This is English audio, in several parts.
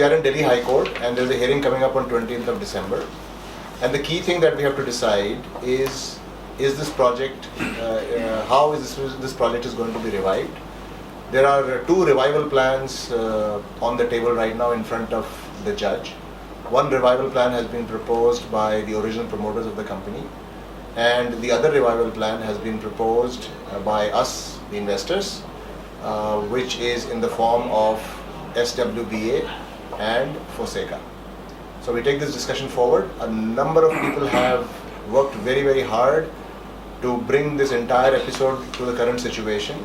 we are in Delhi High Court and there is a hearing coming up on 20th of December. And the key thing that we have to decide is this project, how is this project is going to be revived. There are two revival plans on the table right now in front of the judge. One revival plan has been proposed by the original promoters of the company, and the other revival plan has been proposed by us, the investors, which is in the form of SWBA and Foseca. So we take this discussion forward. A number of people have worked very, very hard to bring this entire episode to the current situation,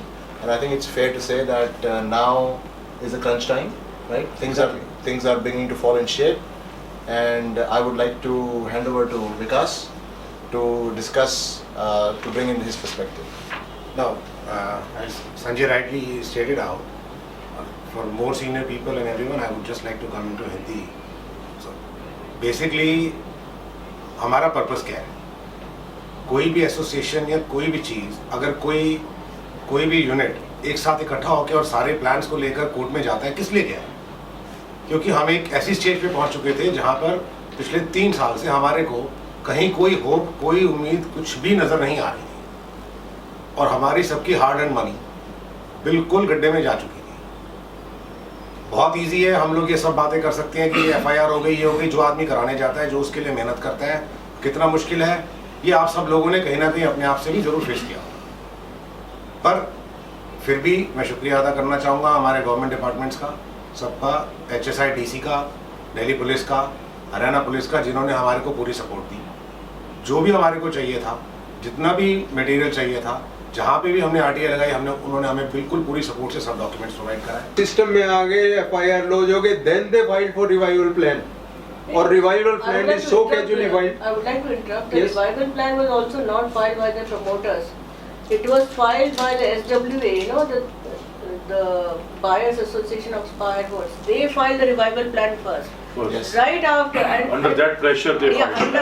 and I think it's fair to say that now is the crunch time, right? Things are beginning to fall in shape, and I would like to hand over to Vikas to discuss, to bring in his perspective. Now, as Sanjay rightly stated out, for more senior people and everyone, I would just like to come into Hindi. So, basically, हमारा purpose क्या है? कोई भी association या कोई भी चीज़, अगर कोई भी यूनिट एक साथ इकट्ठा होकर और सारे प्लान्स को लेकर कोर्ट में जाता है, किस लिए गया है? क्योंकि हम एक ऐसी स्टेज पे पहुंच चुके थे जहां पर पिछले 3 साल से हमारे को कहीं कोई होप, कोई उम्मीद, कुछ भी नज़र नहीं आ रही थी, और हमारी सबकी हार्ड एंड मनी बिल्कुल गड्ढे में जा चुकी थी। बहुत इजी है, हम लोग ये सब बातें कर सकते हैं कि FIR हो गई, ये हो गई। जो आदमी कराने जाता है, जो उसके लिए मेहनत करता है, कितना मुश्किल है, ये आप सब लोगों ने कहीं ना कहीं अपने आप से भी जरूर फेस किया। पर फिर भी मैं शुक्रिया अदा करना चाहूँगा हमारे गवर्नमेंट डिपार्टमेंट्स का, सबका, HSI DC का, दिल्ली पुलिस का, हरियाणा पुलिस का, जिन्होंने हमारे को पूरी सपोर्ट दी। जो भी हमारे को चाहिए था, जितना भी मटेरियल चाहिए था, जहाँ पे भी हमने RTI लगाई, उन्होंने हमें बिल्कुल पूरी सपोर्ट से सब डॉक्यूमेंट्स प्रोवाइड कराए। सिस्टम में आ गए, FIR लॉज हो गए, then they filed for revival plan, और revival plan is so casually filed. I would like to interrupt. The revival plan was also not filed by the promoters. It was filed by the SWA, you know, the Buyers Association of Spirewoods. They filed the revival plan first. Yes. Right after, and Under that pressure, they filed.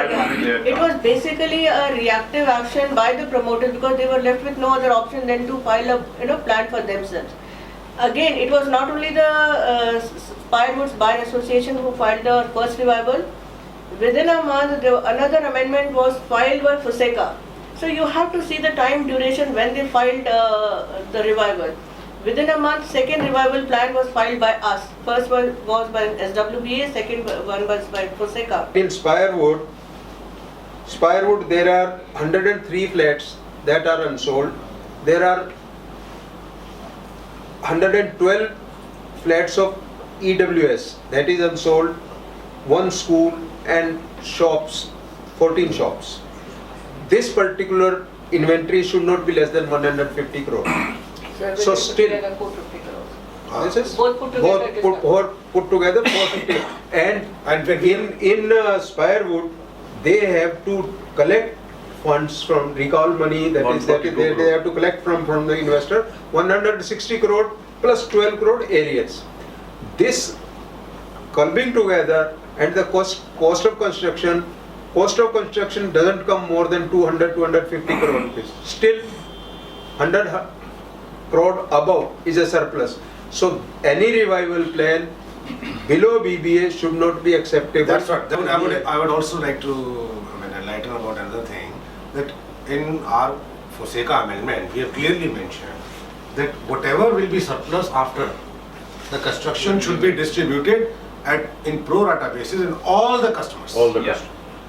it was basically a reactive action by the promoters because they were left with no other option than to file a plan for themselves. Again, it was not only the Spirewoods Buyer Association who filed the first revival. Within a month, another amendment was filed by Foseca. So you have to see the time duration when they filed the revival. Within a month, second revival plan was filed by us. First one was by SWBA, second one was by Foseca. In Spirewood, there are 103 flats that are unsold. There are 112 flats of EWS that is unsold, one school and shops, 14 shops. This particular inventory should not be less than 150 crore. So still, 450 crores. this is Both put together, it is put together 450. And in Spirewood, they have to collect funds from recall money, that is they have to collect from the investor 160 crore plus 12 crore areas. This clubbing together and the cost of construction doesn't come more than 250 crore rupees. Still 100 crore above is a surplus. So any revival plan below BBA should not be acceptable. That's what I would also like to enlighten about another thing, that in our Foseca amendment we have clearly mentioned that whatever will be surplus after the construction should be distributed in pro rata basis in all the customers. All the customers.